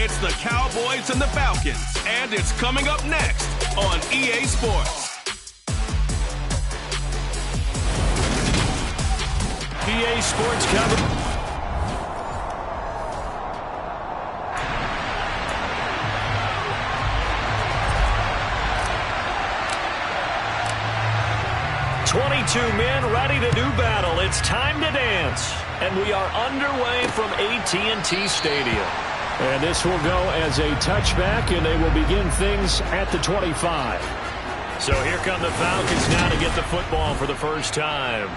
It's the Cowboys and the Falcons, and it's coming up next on EA Sports. EA Sports coverage. Men ready to do battle. It's time to dance. And we are underway from AT&T Stadium. And this will go as a touchback, and they will begin things at the 25. So here come the Falcons now to get the football for the first time.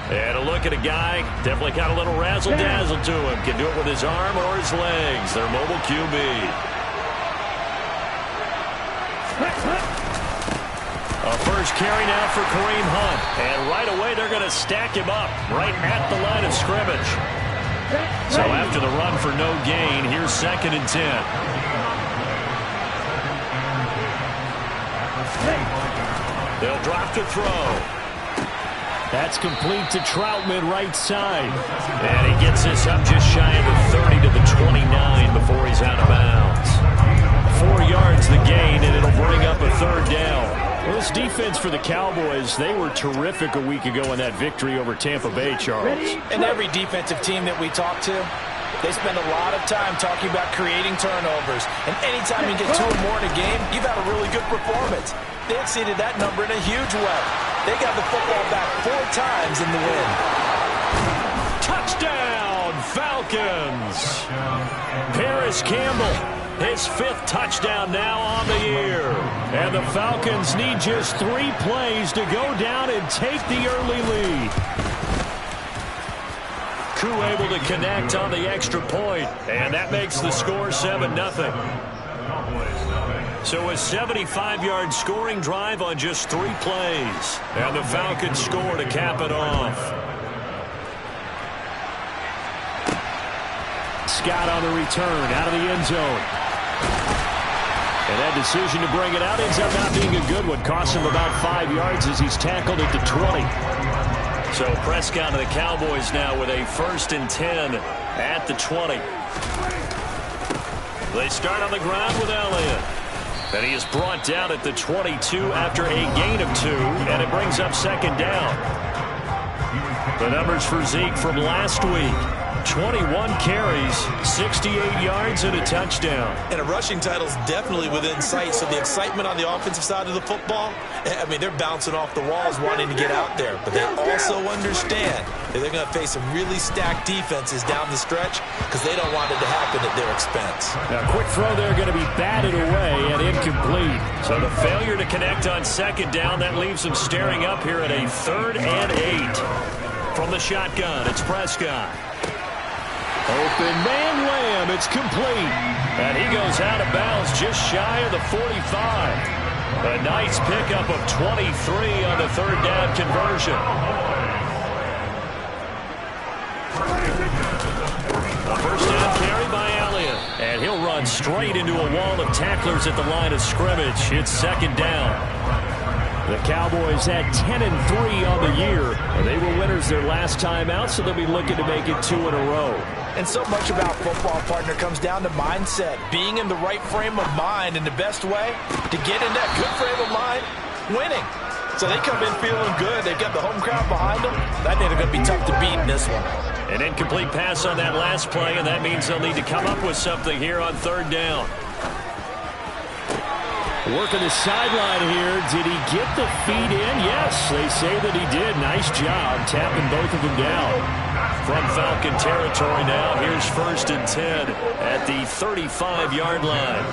And a look at a guy, definitely got a little razzle-dazzle to him. Can do it with his arm or his legs. Their mobile QB. A first carry now for Kareem Hunt. And right away, they're going to stack him up right at the line of scrimmage. So after the run for no gain, here's 2nd and 10. They'll drop to throw. That's complete to Troutman right side. And he gets this up just shy of the 30 to the 29 before he's out of bounds. 4 yards the gain, and it'll bring up a 3rd down. Well, this defense for the Cowboys, they were terrific a week ago in that victory over Tampa Bay, Charles. And every defensive team that we talk to, they spend a lot of time talking about creating turnovers. And anytime you get 2 or more in a game, you've had a really good performance. They exceeded that number in a huge way. They got the football back 4 times in the win. Touchdown, Falcons! Paris Campbell. His 5th touchdown now on the year. And the Falcons need just 3 plays to go down and take the early lead. Koo able to connect on the extra point, and that makes the score 7-0. So a 75-yard scoring drive on just 3 plays. And the Falcons score to cap it off. Scott on the return out of the end zone. And that decision to bring it out ends up not being a good one. Costs him about 5 yards as he's tackled at the 20. So Prescott of the Cowboys now with a 1st and 10 at the 20. They start on the ground with Elliott. And he is brought down at the 22 after a gain of 2. And it brings up 2nd down. The numbers for Zeke from last week. 21 carries, 68 yards, and a touchdown. And a rushing title is definitely within sight, so the excitement on the offensive side of the football, I mean, they're bouncing off the walls wanting to get out there. But they also understand that they're going to face some really stacked defenses down the stretch because they don't want it to happen at their expense. Now, quick throw there going to be batted away and incomplete. So the failure to connect on 2nd down, that leaves them staring up here at a 3rd and 8. From the shotgun, it's Prescott. Open man Lamb, it's complete. And he goes out of bounds just shy of the 45. A nice pickup of 23 on the 3rd down conversion. A 1st down carry by Elliott. And he'll run straight into a wall of tacklers at the line of scrimmage. It's 2nd down. The Cowboys had 10-3 on the year, and they were winners their last time out, so they'll be looking to make it 2 in a row. And so much about football, partner, comes down to mindset. Being in the right frame of mind, and the best way to get in that good frame of mind, winning. So they come in feeling good. They've got the home crowd behind them. I think they're going to be tough to beat in this one. An incomplete pass on that last play, and that means they'll need to come up with something here on 3rd down. Working the sideline here. Did he get the feet in? Yes, they say that he did. Nice job tapping both of them down. From Falcon territory now, here's 1st and 10 at the 35-yard line.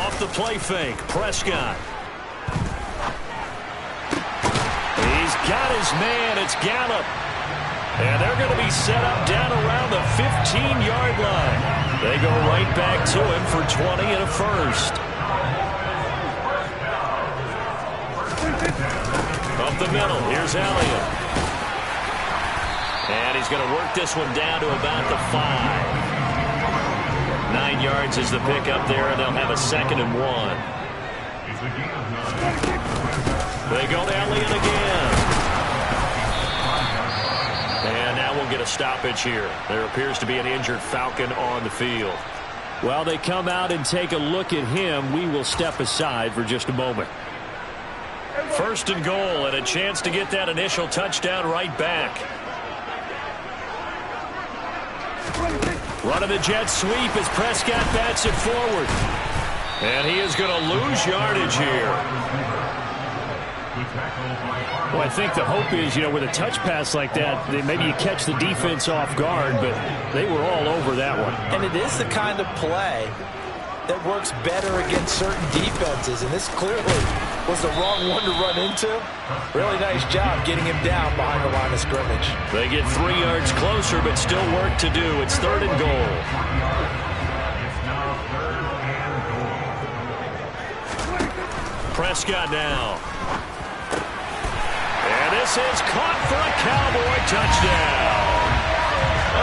Off the play fake, Prescott. He's got his man. It's Gallup. And they're going to be set up down around the 15-yard line. They go right back to him for 20 and a 1st. Up the middle, here's Elliott. And he's going to work this one down to about the 5. 9 yards is the pickup there, and they'll have a 2nd and 1. They go to Elliott again. And now we'll get a stoppage here. There appears to be an injured Falcon on the field. Well, they come out and take a look at him. We will step aside for just a moment. First and goal, and a chance to get that initial touchdown right back. Running the jet sweep as Prescott bats it forward. And he is going to lose yardage here. Well, I think the hope is, with a touch pass like that, maybe you catch the defense off guard, but they were all over that one. And it is the kind of play that works better against certain defenses, and this clearly was the wrong one to run into. Really nice job getting him down behind the line of scrimmage. They get 3 yards closer, but still work to do. It's 3rd and goal. Prescott now. And this is caught for a Cowboy touchdown.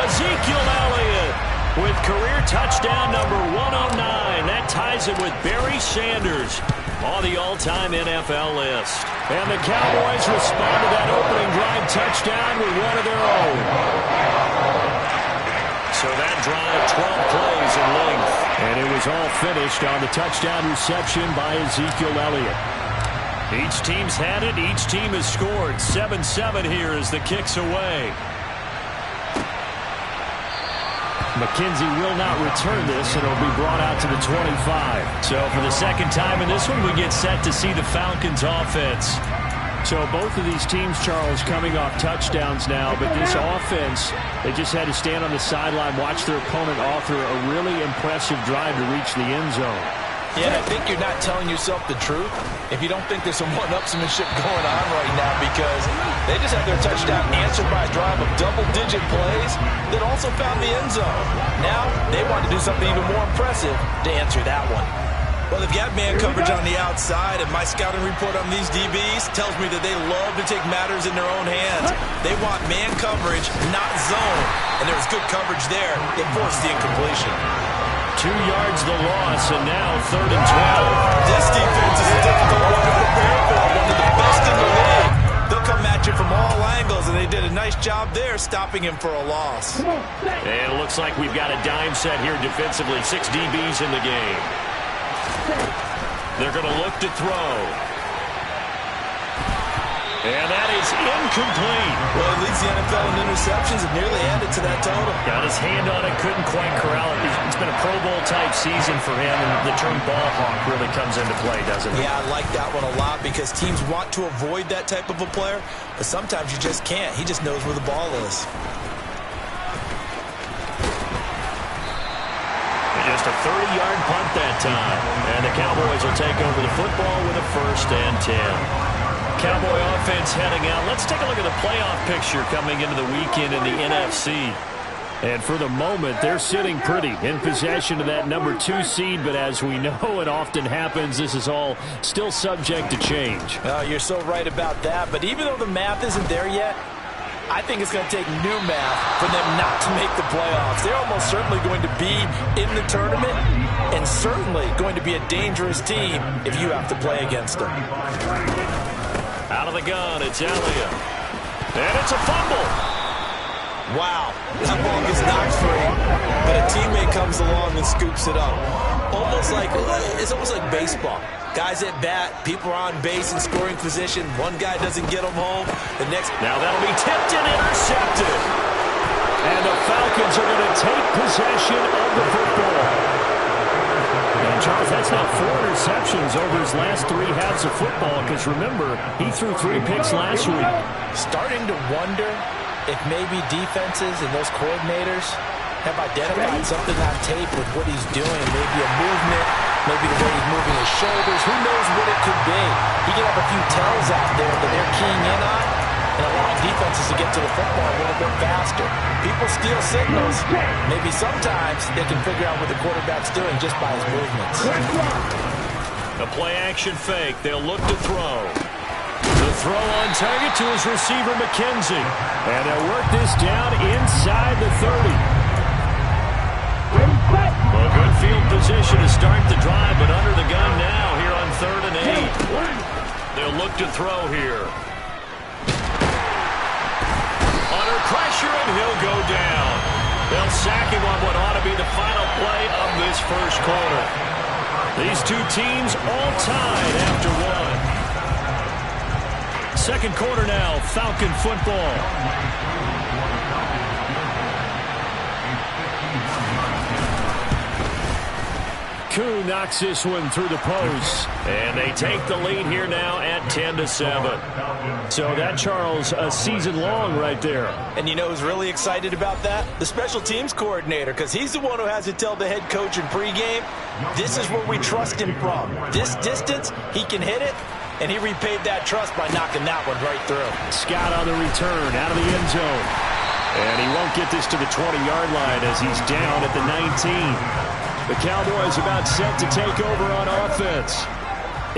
Ezekiel Elliott with career touchdown number 109. That ties him with Barry Sanders on the all-time NFL list. And the Cowboys respond to that opening drive touchdown with one of their own. So that drive, 12 plays in length. And it was all finished on the touchdown reception by Ezekiel Elliott. Each team's had it. Each team has scored. 7-7 here as the kick's away. McKenzie will not return this, and it'll be brought out to the 25. So for the second time in this one, we get set to see the Falcons offense. So both of these teams, Charles, coming off touchdowns now, but this offense, they just had to stand on the sideline, watch their opponent author a really impressive drive to reach the end zone. Yeah, I think you're not telling yourself the truth if you don't think there's some one-upsmanship going on right now, because they just had their touchdown answered by a drive of double-digit plays that also found the end zone. Now they want to do something even more impressive to answer that one. Well, they've got man coverage on the outside, and my scouting report on these DBs tells me that they love to take matters in their own hands. They want man coverage, not zone, and there was good coverage there that forced the incompletion. 2 yards the loss, and now 3rd and 12. This defense is a difficult one to prepare for. One of the best in the league. They'll come at you from all angles, and they did a nice job there stopping him for a loss. And it looks like we've got a dime set here defensively. 6 DBs in the game. They're going to look to throw. And that is incomplete. Well, it leads the NFL in interceptions and nearly added to that total. Got his hand on it, couldn't quite corral it. It's been a Pro Bowl-type season for him, and the term ball hawk really comes into play, doesn't it? Yeah, I like that one a lot because teams want to avoid that type of a player, but sometimes you just can't. He just knows where the ball is. Just a 30-yard punt that time. And the Cowboys will take over the football with a 1st and 10. Cowboy offense heading out. Let's take a look at the playoff picture coming into the weekend in the NFC. And for the moment, they're sitting pretty in possession of that number 2 seed. But as we know, it often happens, this is all still subject to change. You're so right about that. But even though the math isn't there yet, I think it's going to take new math for them not to make the playoffs. They're almost certainly going to be in the tournament and certainly going to be a dangerous team if you have to play against them. Out of the gun, it's Elliott. And it's a fumble. Wow, that ball gets knocked free, but a teammate comes along and scoops it up. It's almost like baseball. Guys at bat, people are on base in scoring position. One guy doesn't get them home. The next. Now that'll be tipped and intercepted. And the Falcons are going to take possession of the football. And Charles, that's now 4 interceptions over his last 3 halves of football, because remember, he threw 3 picks last week. Starting to wonder if maybe defenses and those coordinators have identified something on tape with what he's doing. Maybe a movement, maybe the way he's moving his shoulders. Who knows what it could be? He could have a few tells out there that they're keying in on and allowing defenses to get to the football a little bit faster. People steal signals. Maybe sometimes they can figure out what the quarterback's doing just by his movements. A play-action fake. They'll look to throw. The throw on target to his receiver, McKenzie. And they'll work this down inside the 30. Well, good field position to start the drive, but under the gun now here on 3rd and 8. They'll look to throw here. On a Under pressure, and he'll go down. They'll sack him on what ought to be the final play of this first quarter. These two teams all tied after one. Second quarter now, Falcon football. Koo knocks this one through the post. And they take the lead here now at 10-7. So that, Charles, a season long right there. And you know who's really excited about that? The special teams coordinator, because he's the one who has to tell the head coach in pregame, this is where we trust him from. This distance, he can hit it, and he repaid that trust by knocking that one right through. Scott on the return, out of the end zone. And he won't get this to the 20-yard line as he's down at the 19. The Cowboys about set to take over on offense.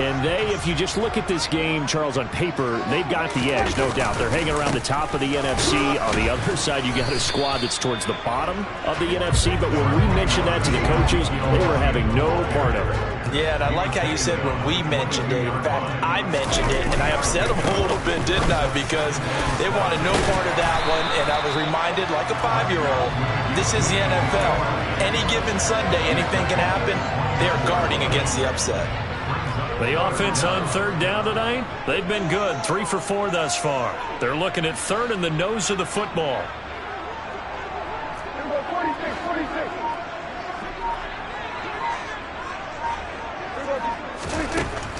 And they, if you just look at this game, Charles, on paper, they've got the edge, no doubt. They're hanging around the top of the NFC. On the other side, you got a squad that's towards the bottom of the NFC. But when we mentioned that to the coaches, they were having no part of it. Yeah, and I like how you said when we mentioned it. In fact, I mentioned it, and I upset them a little bit, didn't I? Because they wanted no part of that one, and I was reminded, like a 5-year-old, this is the NFL. Any given Sunday, anything can happen. They're guarding against the upset. The offense on third down tonight, they've been good. 3 for 4 thus far. They're looking at third in the nose of the football.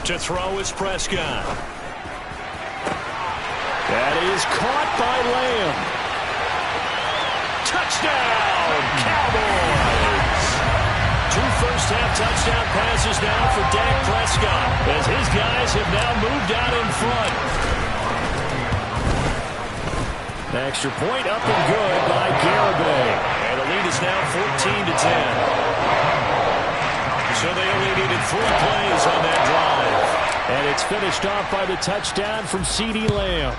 To throw is Prescott. That is caught by Lamb. Touchdown, Cowboys! 2 first-half touchdown passes now for Dak Prescott as his guys have now moved out in front. The extra point up and good by Garibay. And the lead is now 14-10. So they only needed 3 plays on that drive. And it's finished off by the touchdown from CeeDee Lamb.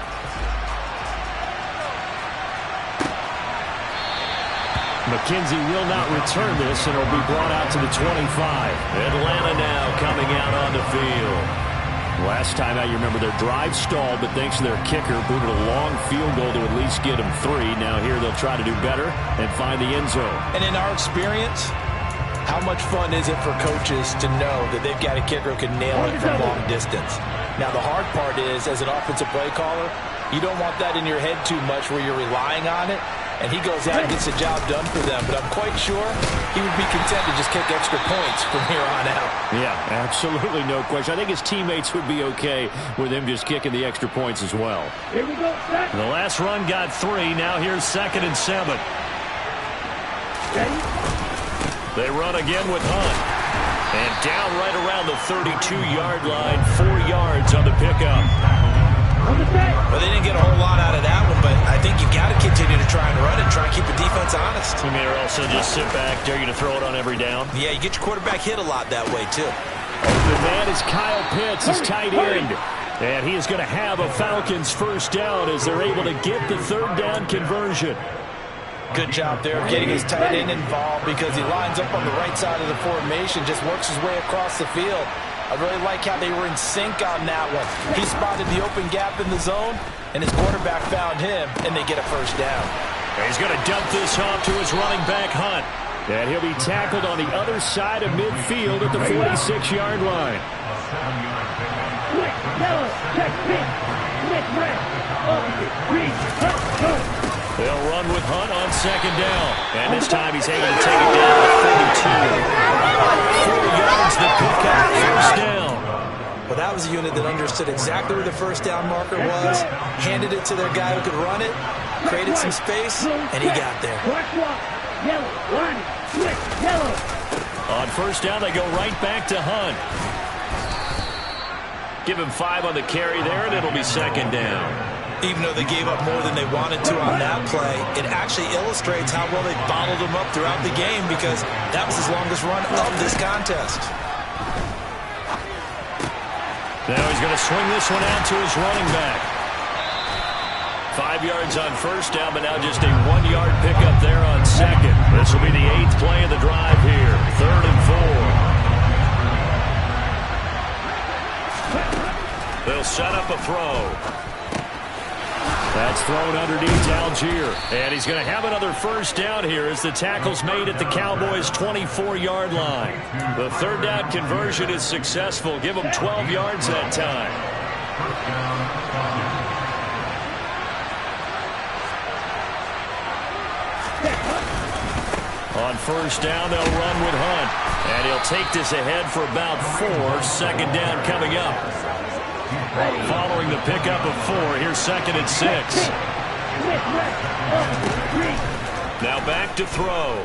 McKenzie will not return this, and it'll be brought out to the 25. Atlanta now coming out on the field. Last time out, you remember their drive stalled, but thanks to their kicker, booted a long field goal to at least get them 3. Now here they'll try to do better and find the end zone. And in our experience, how much fun is it for coaches to know that they've got a kicker who can nail it from long distance? Now, the hard part is, as an offensive play caller, you don't want that in your head too much where you're relying on it. And he goes out and gets the job done for them. But I'm quite sure he would be content to just kick extra points from here on out. Yeah, absolutely no question. I think his teammates would be okay with him just kicking the extra points as well. Here we go, set. The last run got 3. Now here's 2nd and 7. Ready? They run again with Hunt. And down right around the 32-yard line. 4 yards on the pickup. Well, they didn't get a whole lot out of that one, but I think you've got to continue to try and run it, try and keep the defense honest. You may also just sit back, dare you to throw it on every down. Yeah, you get your quarterback hit a lot that way, too. The man is Kyle Pitts, his tight end. And he is going to have a Falcons first down as they're able to get the third down conversion. Good job there of getting his tight end involved because he lines up on the right side of the formation, just works his way across the field. I really like how they were in sync on that one. He spotted the open gap in the zone, and his quarterback found him, and they get a first down. And he's going to dump this off to his running back, Hunt. And he'll be tackled on the other side of midfield at the 46-yard line. They'll run with Hunt on 2nd down. And this time he's able to take it down to 42. 4 yards the pickup, first down. Well, that was a unit that understood exactly where the first down marker was, handed it to their guy who could run it, created some space, and he got there. On first down, they go right back to Hunt. Give him 5 on the carry there, and it'll be 2nd down. Even though they gave up more than they wanted to on that play, it actually illustrates how well they bottled him up throughout the game because that was his longest run of this contest. Now he's going to swing this one out to his running back. 5 yards on first down, but now just a 1-yard pickup there on 2nd. This will be the 8th play of the drive here. 3rd and 4. They'll set up a throw. That's thrown underneath to Algier. And he's going to have another first down here as the tackle's made at the Cowboys' 24-yard line. The third down conversion is successful. Give them 12 yards that time. On first down, they'll run with Hunt. And he'll take this ahead for about 4. Second down coming up. Following the pickup of 4, here's second and 6. Now back to throw.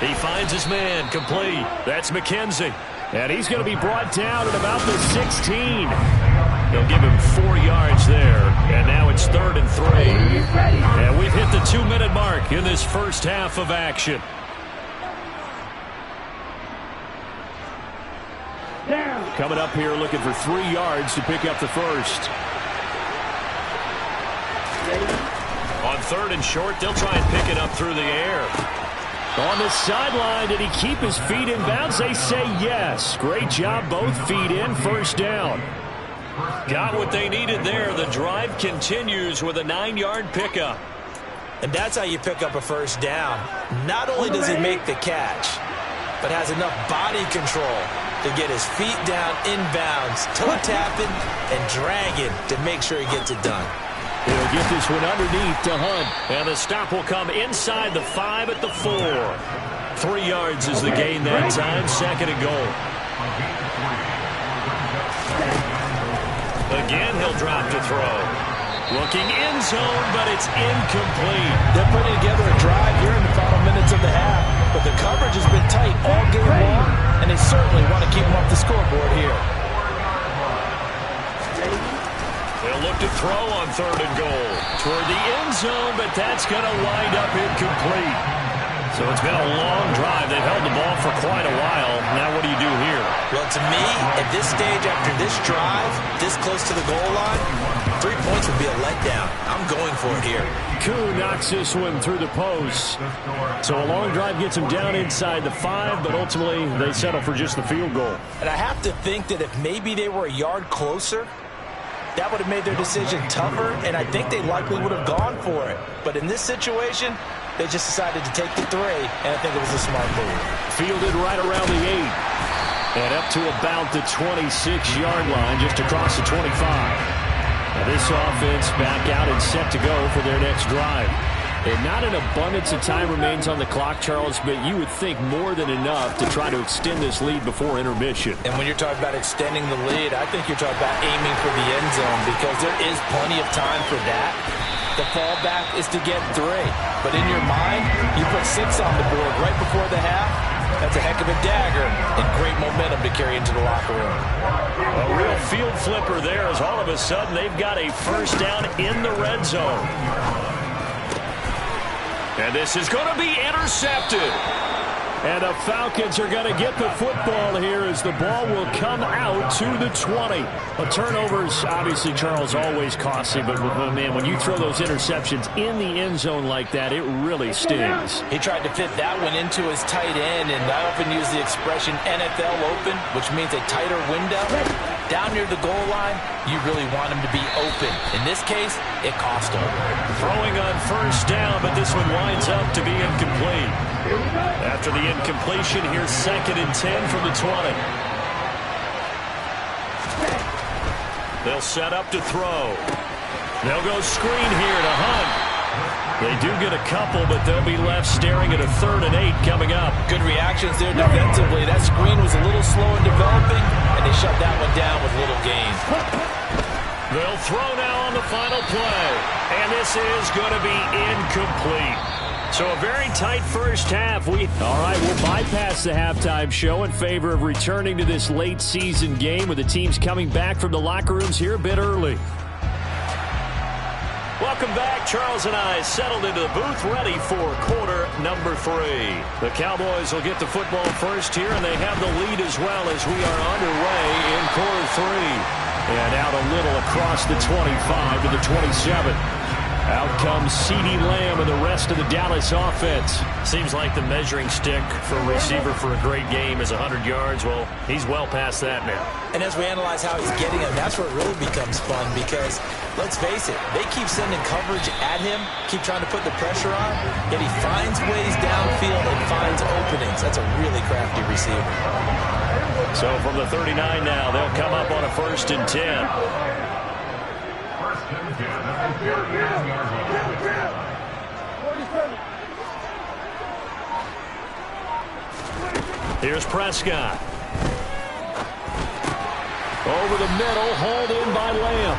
He finds his man, complete. That's McKenzie. And he's going to be brought down at about the 16. They'll give him 4 yards there. And now it's 3rd and 3. And we've hit the 2-minute mark in this first half of action. Coming up here looking for 3 yards to pick up the first. On 3rd and short, they'll try and pick it up through the air. On the sideline, did he keep his feet in bounds? They say yes. Great job, both feet in, first down. Got what they needed there. The drive continues with a 9-yard pickup. And that's how you pick up a first down. Not only does he make the catch, but has enough body control to get his feet down inbounds, toe tapping and dragging to make sure he gets it done. He'll get this one underneath to Hunt. And the stop will come inside the 5 at the 4. 3 yards is the gain that time. Second and goal. Again, he'll drop to throw. Looking end zone, but it's incomplete. They're putting together a drive here in the final minutes of the half. But the coverage has been tight all game long, and they certainly want to keep them off the scoreboard here. They'll look to throw on 3rd and goal. Toward the end zone, but that's going to wind up incomplete. So it's been a long drive. They've held the ball for quite a while. Now what do you do here? Well, to me, at this stage after this drive, this close to the goal line, 3 points would be a letdown. I'm going for it here. Koo knocks this one through the post. So a long drive gets him down inside the 5, but ultimately they settle for just the field goal. And I have to think that if maybe they were a yard closer, that would have made their decision tougher, and I think they likely would have gone for it. But in this situation, they just decided to take the 3, and I think it was a smart move. Fielded right around the 8. And up to about the 26-yard line, just across the 25. Now this offense back out and set to go for their next drive. And not an abundance of time remains on the clock, Charles, but you would think more than enough to try to extend this lead before intermission. And when you're talking about extending the lead, I think you're talking about aiming for the end zone because there is plenty of time for that. The fallback is to get 3. But in your mind, you put 6 on the board right before the half. That's a heck of a dagger and great momentum to carry into the locker room. A real field flipper there as all of a sudden they've got a first down in the red zone. And this is going to be intercepted. And the Falcons are going to get the football here as the ball will come out to the 20. A turnover's obviously, Charles, always costly, but man, when you throw those interceptions in the end zone like that, it really stings. He tried to fit that one into his tight end, and I often use the expression NFL open, which means a tighter window. Down near the goal line, you really want him to be open. In this case, it cost him. Throwing on first down, but this one winds up to be incomplete. After the incompletion, here's 2nd and 10 from the 20. They'll set up to throw. They'll go screen here to Hunt. They do get a couple, but they'll be left staring at a 3rd and 8 coming up. Good reactions there defensively. That screen was a little slow in developing, and they shut that one down with little gain. They'll throw now on the final play, and this is going to be incomplete. So a very tight first half. All right, we'll bypass the halftime show in favor of returning to this late season game with the teams coming back from the locker rooms here a bit early. Welcome back. Charles and I settled into the booth ready for quarter number 3. The Cowboys will get the football first here, and they have the lead as well as we are underway in quarter 3. And out a little across the 25 to the 27. Out comes CeeDee Lamb and the rest of the Dallas offense. Seems like the measuring stick for a receiver for a great game is 100 yards. Well, he's well past that now. And as we analyze how he's getting them, that's where it really becomes fun because, let's face it, they keep sending coverage at him, keep trying to put the pressure on, yet he finds ways downfield and finds openings. That's a really crafty receiver. So from the 39 now, they'll come up on a 1st and 10. Here's Prescott. Over the middle, hauled in by Lamb.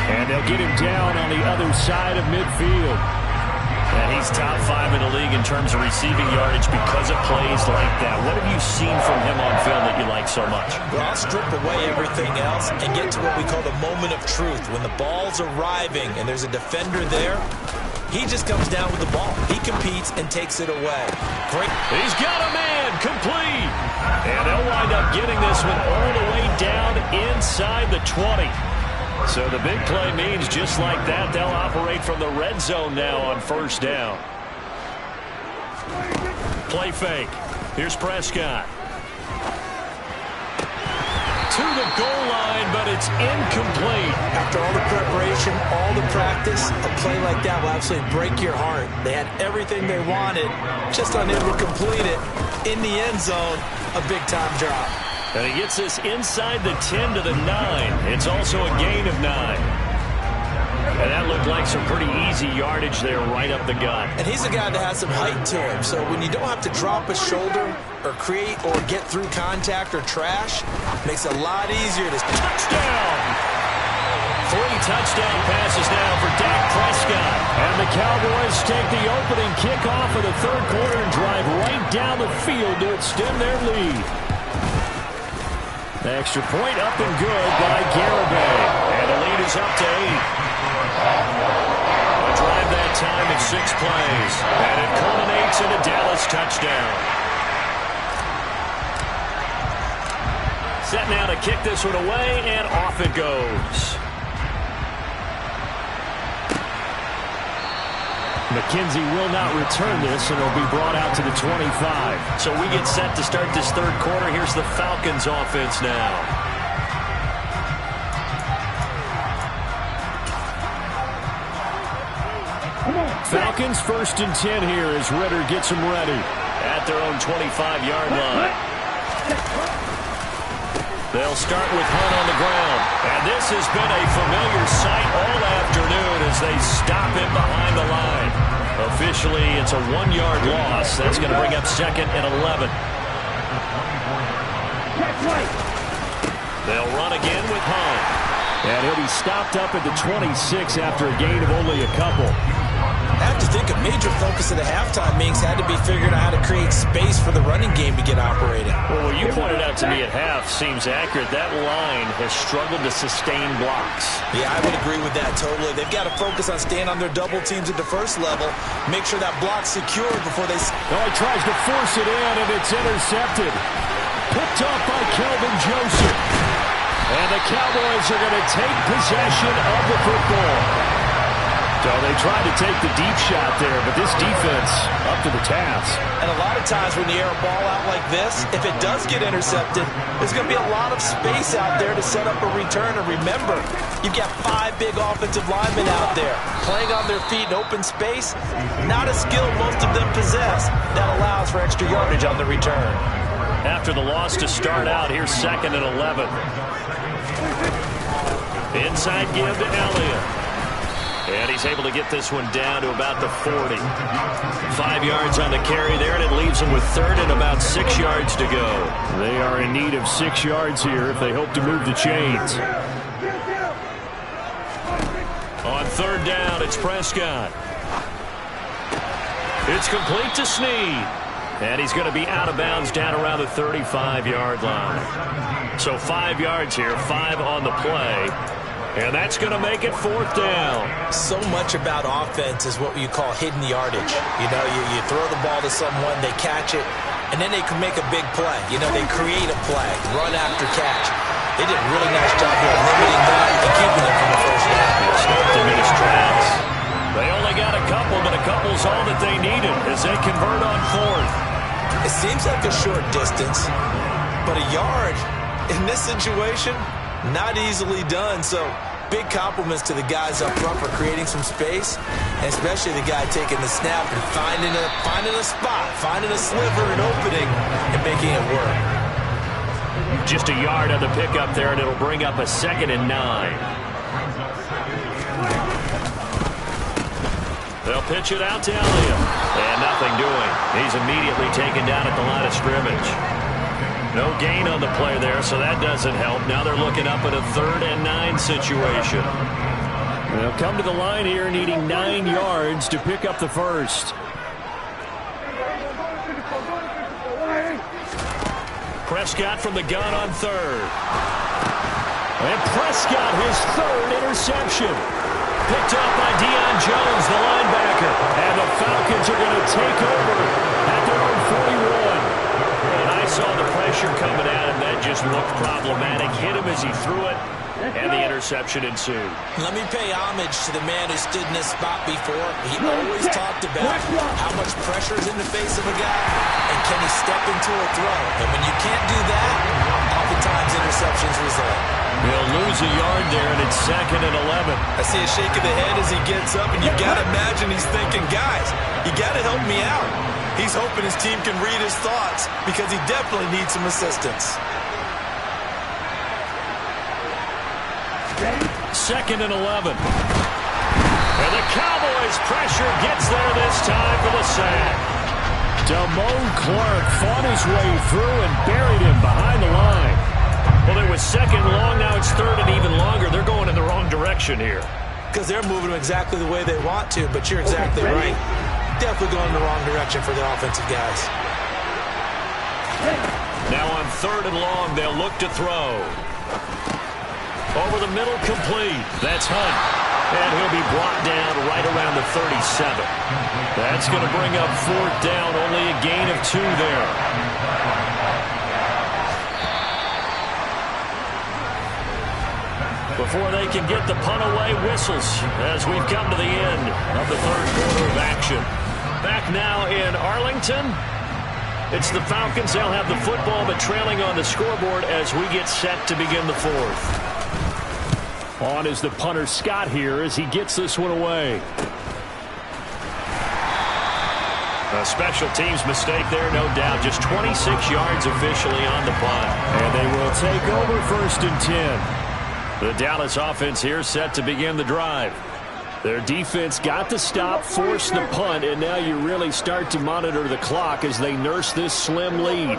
And they'll get him down on the other side of midfield. And he's top 5 in the league in terms of receiving yardage because of plays like that. What have you seen from him on film that you like so much? Well, I'll strip away everything else and get to what we call the moment of truth. When the ball's arriving and there's a defender there, he just comes down with the ball. He competes and takes it away. Great. He's got a man, complete. And they'll wind up getting this one all the way down inside the 20. So the big play means just like that, they'll operate from the red zone now on 1st down. Play fake. Here's Prescott. To the goal line, but it's incomplete. After all the preparation, all the practice, a play like that will absolutely break your heart. They had everything they wanted, just unable to complete it. In the end zone, a big-time drop. And he gets this inside the 10 to the 9. It's also a gain of 9. And that looked like some pretty easy yardage there right up the gut. And he's a guy that has some height to him. So when you don't have to drop a shoulder or create or get through contact or trash, makes it a lot easier to... Touchdown! 3 touchdown passes now for Dak Prescott. And the Cowboys take the opening kickoff of the 3rd quarter and drive right down the field to extend their lead. The extra point up and good by Garibay. And the lead is up to 8. A drive that time at 6 plays. And it culminates in a Dallas touchdown. Set now to kick this one away, and off it goes. McKenzie will not return this, and it'll be brought out to the 25. So we get set to start this 3rd quarter. Here's the Falcons offense now. Falcons 1st and 10 here as Ritter gets them ready. At their own 25-yard line. They'll start with Hunt on the ground. And this has been a familiar sight all afternoon as they stop him behind the line. Officially, it's a 1-yard loss. That's going to bring up 2nd and 11. They'll run again with Hunt. And he'll be stopped up at the 26 after a gain of only a couple. I have to think a major focus of the halftime meetings had to be figuring out how to create space for the running game to get operating. Well, what you pointed out to me at half seems accurate. That line has struggled to sustain blocks. Yeah, I would agree with that totally. They've got to focus on staying on their double teams at the first level, make sure that block's secured before they... Oh, he tries to force it in, and it's intercepted. Picked off by Kelvin Joseph. And the Cowboys are going to take possession of the football. So they tried to take the deep shot there, but this defense up to the task. And a lot of times when you air a ball out like this, if it does get intercepted, there's going to be a lot of space out there to set up a return. And remember, you've got 5 big offensive linemen out there playing on their feet in open space. Not a skill most of them possess that allows for extra yardage on the return. After the loss to start out, here's 2nd and 11. Inside give to Elliott. And he's able to get this one down to about the 40. 5 yards on the carry there, and it leaves them with 3rd and about 6 yards to go. They are in need of 6 yards here if they hope to move the chains. On 3rd down, it's Prescott. It's complete to Snead. And he's going to be out of bounds down around the 35-yard line. So 5 yards here, 5 on the play. And that's going to make it 4th down. So much about offense is what you call hidden yardage. You know, you throw the ball to someone, they catch it, and then they can make a big play. You know, they create a play, run after catch. They did a really nice job here limiting that and keeping it from the first down. Stopped him in his tracks. They couple, but a couple's all that they needed as they convert on fourth. It seems like a short distance, but a yard in this situation, not easily done. So big compliments to the guys up front for creating some space, and especially the guy taking the snap and finding a spot, finding a sliver, an opening, and making it work. Just a yard on the pickup there, and it'll bring up a 2nd and 9. They'll pitch it out to Elliott. And nothing doing. He's immediately taken down at the line of scrimmage. No gain on the play there, so that doesn't help. Now they're looking up at a 3rd and 9 situation. They'll come to the line here needing 9 yards to pick up the first. Prescott from the gun on 3rd. And Prescott, his 3rd interception. Picked up by Deion Jones, the linebacker. And the Falcons are going to take over at their own 41. And I saw the pressure coming at him. That just looked problematic. Hit him as he threw it, and the interception ensued. Let me pay homage to the man who stood in this spot before. He always talked about how much pressure is in the face of a guy, and can he step into a throw. And when you can't do that, oftentimes interceptions result. He'll lose a yard there, and it's 2nd and 11. I see a shake of the head as he gets up, and you got to imagine he's thinking, guys, you got to help me out. He's hoping his team can read his thoughts because he definitely needs some assistance. 2nd and 11. And the Cowboys' pressure gets there this time for the sack. Damone Clark fought his way through and buried him behind the line. Well, it was 2nd long, now it's 3rd and even longer. They're going in the wrong direction here. Because they're moving them exactly the way they want to, but you're exactly right. Definitely going in the wrong direction for the offensive guys. Now on 3rd and long, they'll look to throw. Over the middle, complete. That's Hunt. And he'll be brought down right around the 37. That's going to bring up 4th down, only a gain of 2 there. Before they can get the punt away, whistles as we've come to the end of the 3rd quarter of action. Back now in Arlington. It's the Falcons. They'll have the football, but trailing on the scoreboard as we get set to begin the 4th. On is the punter Scott here as he gets this one away. A special teams mistake there, no doubt. Just 26 yards officially on the punt. And they will take over 1st and 10. The Dallas offense here set to begin the drive. Their defense got the stop, forced the punt, and now you really start to monitor the clock as they nurse this slim lead.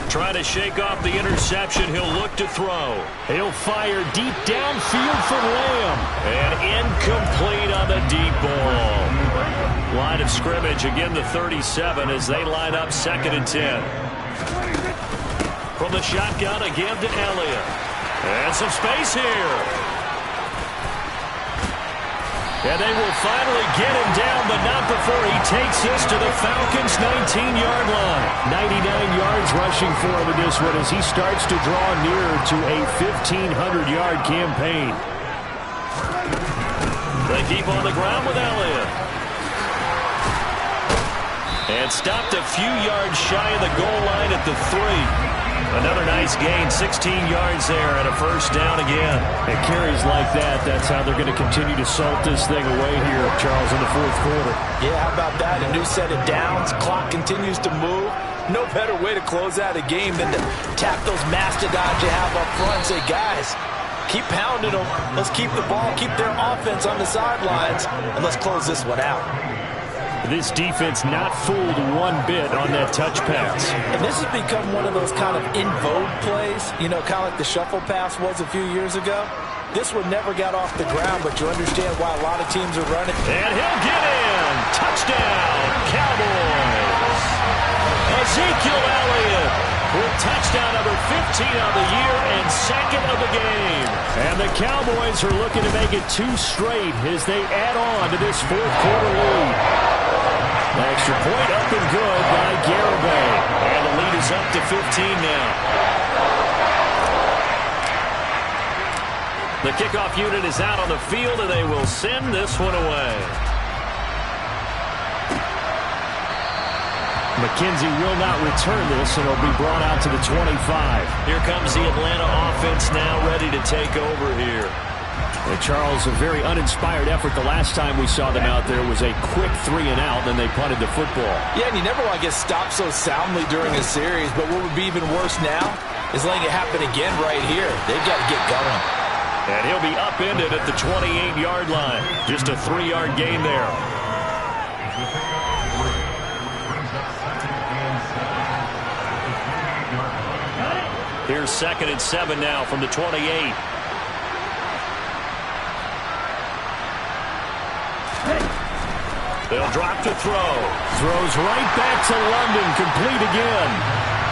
Trying to shake off the interception. He'll look to throw. He'll fire deep downfield for Lamb. And incomplete on the deep ball. Line of scrimmage, again the 37 as they line up 2nd and 10. From the shotgun, again to Elliott. And some space here. And they will finally get him down, but not before he takes this to the Falcons' 19-yard line. 99 yards rushing for him in this one as he starts to draw nearer to a 1,500-yard campaign. They keep on the ground with Elliott. And stopped a few yards shy of the goal line at the 3. Another nice gain, 16 yards there, and a 1st down again. And carries like that, that's how they're going to continue to salt this thing away here, Charles, in the 4th quarter. Yeah, how about that? A new set of downs. Clock continues to move. No better way to close out a game than to tap those mastodons you have up front and say, guys, keep pounding them. Let's keep the ball, keep their offense on the sidelines, and let's close this one out. This defense not fooled one bit on that touch pass. And this has become one of those kind of in vogue plays, you know, kind of like the shuffle pass was a few years ago. This one never got off the ground, but you understand why a lot of teams are running. And he'll get in. Touchdown, Cowboys. Ezekiel Elliott with touchdown number 15 on the year and 2nd of the game. And the Cowboys are looking to make it 2 straight as they add on to this 4th quarter lead. Extra point up and good by Garibay. And the lead is up to 15 now. The kickoff unit is out on the field, and they will send this one away. McKenzie will not return this, and it'll be brought out to the 25. Here comes the Atlanta offense now ready to take over here. And Charles, a very uninspired effort the last time we saw them out there was a quick 3-and-out, then they punted the football. Yeah, and you never want to get stopped so soundly during a series, but what would be even worse now is letting it happen again right here. They've got to get going. And he'll be upended at the 28-yard line. Just a 3-yard gain there. Here's 2nd and 7 now from the 28. They'll drop to throw. Throws right back to London, complete again.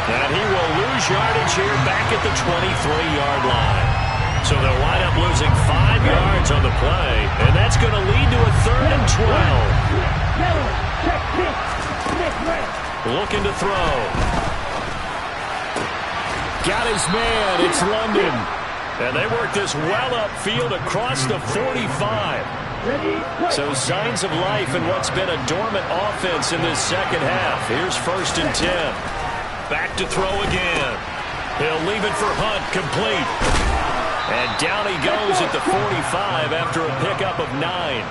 And he will lose yardage here back at the 23-yard line. So they'll wind up losing 5 yards on the play, and that's going to lead to a 3rd and 12. Looking to throw. Got his man. It's London. And they work this well upfield across the 45. So signs of life in what's been a dormant offense in this second half. Here's 1st and 10. Back to throw again. He'll leave it for Hunt, complete. And down he goes at the 45 after a pickup of 9.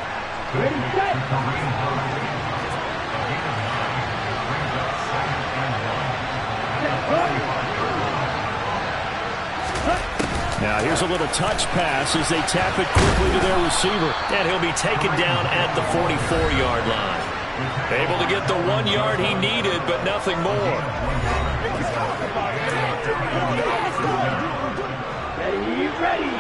Now here's a little touch pass as they tap it quickly to their receiver. And he'll be taken down at the 44-yard line. Able to get the 1 yard he needed, but nothing more. Ready.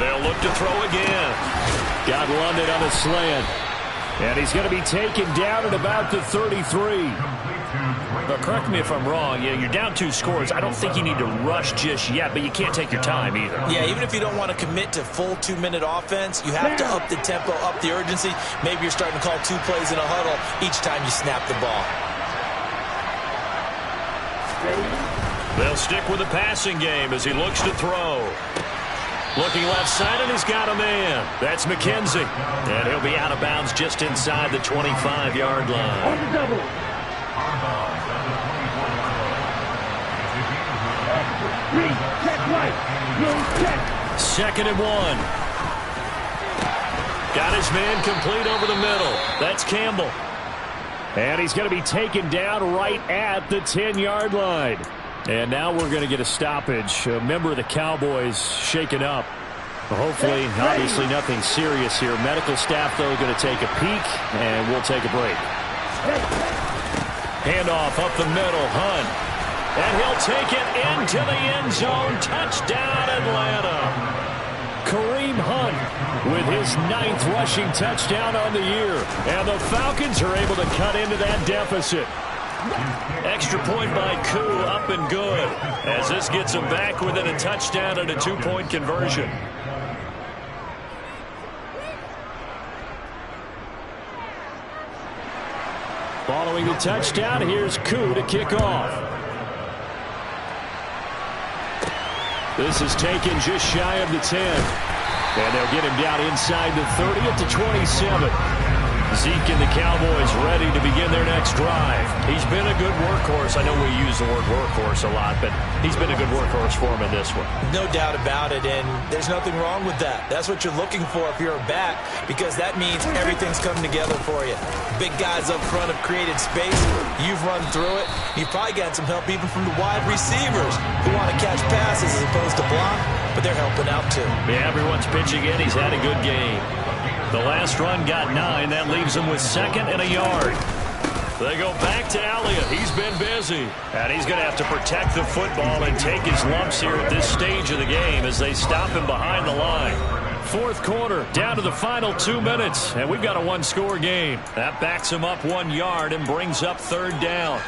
They'll look to throw again. Got London on a slant. And he's going to be taken down at about the 33. But correct me if I'm wrong. Yeah, you're down 2 scores. I don't think you need to rush just yet, but you can't take your time either. Yeah, even if you don't want to commit to full 2-minute offense, you have to up the tempo, up the urgency. Maybe you're starting to call 2 plays in a huddle each time you snap the ball. They'll stick with the passing game as he looks to throw. Looking left side, and he's got a man. That's McKenzie. And he'll be out of bounds just inside the 25-yard line. On the double. 3, check right. No check. 2nd and 1. Got his man complete over the middle. That's Campbell. And he's going to be taken down right at the 10-yard line. And now we're going to get a stoppage. A member of the Cowboys shaken up. Hopefully, obviously nothing serious here. Medical staff, though, going to take a peek, and we'll take a break. Handoff up the middle, Hunt. And he'll take it into the end zone. Touchdown, Atlanta. Kareem Hunt with his 9th rushing touchdown on the year. And the Falcons are able to cut into that deficit. Extra point by Koo, up and good, as this gets them back within a touchdown and a 2-point conversion. Following the touchdown, here's Koo to kick off. This is taken just shy of the 10. And they'll get him down inside the 30 at the 27. Zeke and the Cowboys ready to begin their next drive. He's been a good workhorse. I know we use the word workhorse a lot, but he's been a good workhorse for him in this one. No doubt about it, and there's nothing wrong with that. That's what you're looking for if you're a back, because that means everything's coming together for you. Big guys up front have created space. You've run through it. You've probably gotten some help even from the wide receivers who want to catch passes as opposed to block, but they're helping out too. Yeah, everyone's pitching in. He's had a good game. The last run got 9. That leaves him with 2nd and a yard. They go back to Elliott. He's been busy. And he's going to have to protect the football and take his lumps here at this stage of the game as they stop him behind the line. 4th quarter, down to the final 2 minutes. And we've got a 1-score game. That backs him up 1 yard and brings up 3rd down.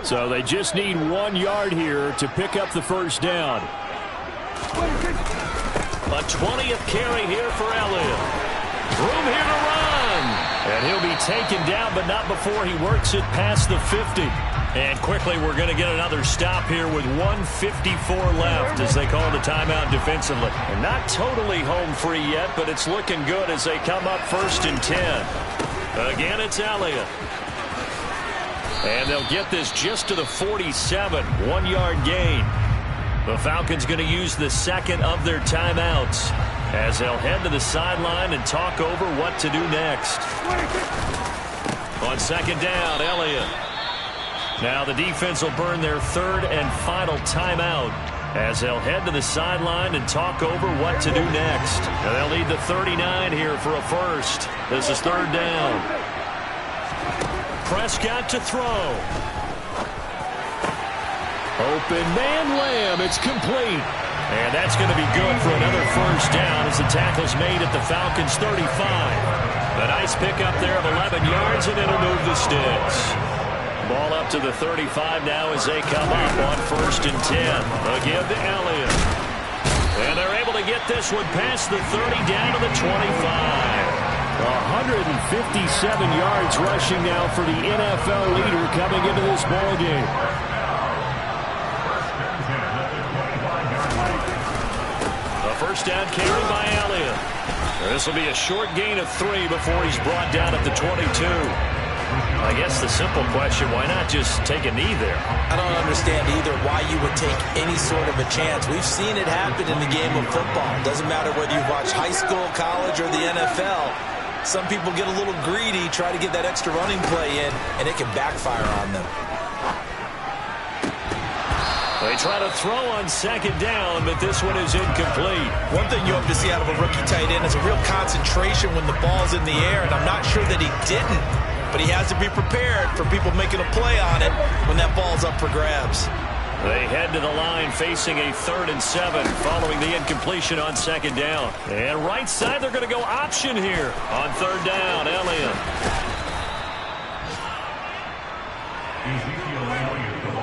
So they just need 1 yard here to pick up the 1st down. A 20th carry here for Elliott. Room here to run. And he'll be taken down, but not before he works it past the 50. And quickly, we're going to get another stop here with 1:54 left as they call the timeout defensively. And not totally home free yet, but it's looking good as they come up 1st and 10. Again, it's Elliott. And they'll get this just to the 47, 1-yard gain. The Falcons going to use the second of their timeouts as they'll head to the sideline and talk over what to do next. On 2nd down, Elliott. Now the defense will burn their 3rd and final timeout as they'll head to the sideline and talk over what to do next. And they'll need the 39 here for a first. This is 3rd down. Prescott to throw. Open man, Lamb. It's complete. And that's going to be good for another first down as the tackle's made at the Falcons' 35. A nice pickup there of 11 yards, and it'll move the sticks. Ball up to the 35 now as they come up on 1st and 10. Again to Elliott. And they're able to get this one past the 30 down to the 25. 157 yards rushing now for the NFL leader coming into this ball game. A first down carry by Elliott. This will be a short gain of 3 before he's brought down at the 22. I guess the simple question, why not just take a knee there? I don't understand either why you would take any sort of a chance. We've seen it happen in the game of football. Doesn't matter whether you watch high school, college, or the NFL. Some people get a little greedy, try to get that extra running play in, and it can backfire on them. They try to throw on 2nd down, but this one is incomplete. One thing you hope to see out of a rookie tight end is a real concentration when the ball's in the air, and I'm not sure that he didn't. But he has to be prepared for people making a play on it when that ball's up for grabs. They head to the line facing a 3rd and 7 following the incompletion on 2nd down. And right side, they're going to go option here on 3rd down. Elliott.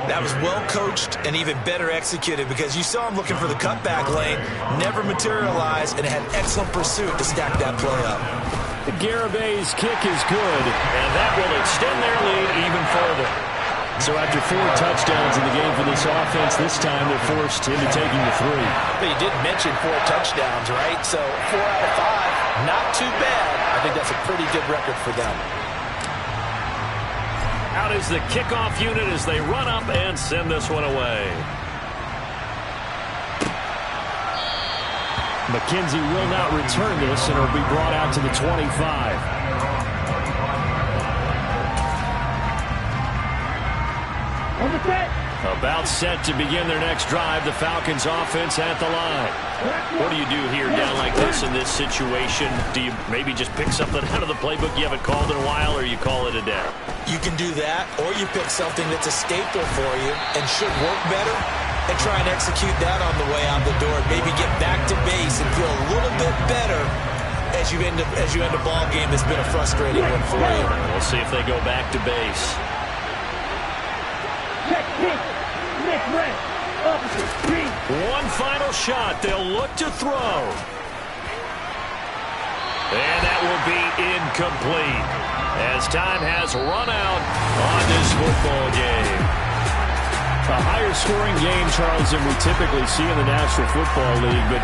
That was well coached and even better executed because you saw him looking for the cutback lane, never materialized, and had excellent pursuit to stack that play up. Garabay's kick is good, and that will extend their lead even further. So after 4 touchdowns in the game for this offense, this time they're forced into taking the 3. But you did mention 4 touchdowns, right? So 4 out of 5, not too bad. I think that's a pretty good record for them. Out is the kickoff unit as they run up and send this one away. McKenzie will not return this, and it'll be brought out to the 25. On the set. About set to begin their next drive. The Falcons offense at the line. What do you do here down like this in this situation? Do you maybe just pick something out of the playbook you haven't called in a while, or you call it a day? You can do that, or you pick something that's a staple for you and should work better and try and execute that on the way out the door. Maybe get back to base and feel a little bit better as you end a ball game that's been a frustrating one for you. We'll see if they go back to base. Check, kick. Nick Red. Opposite. 3. One final shot. They'll look to throw. And that will be incomplete as time has run out on this football game. A higher scoring game, Charles, than we typically see in the National Football League, but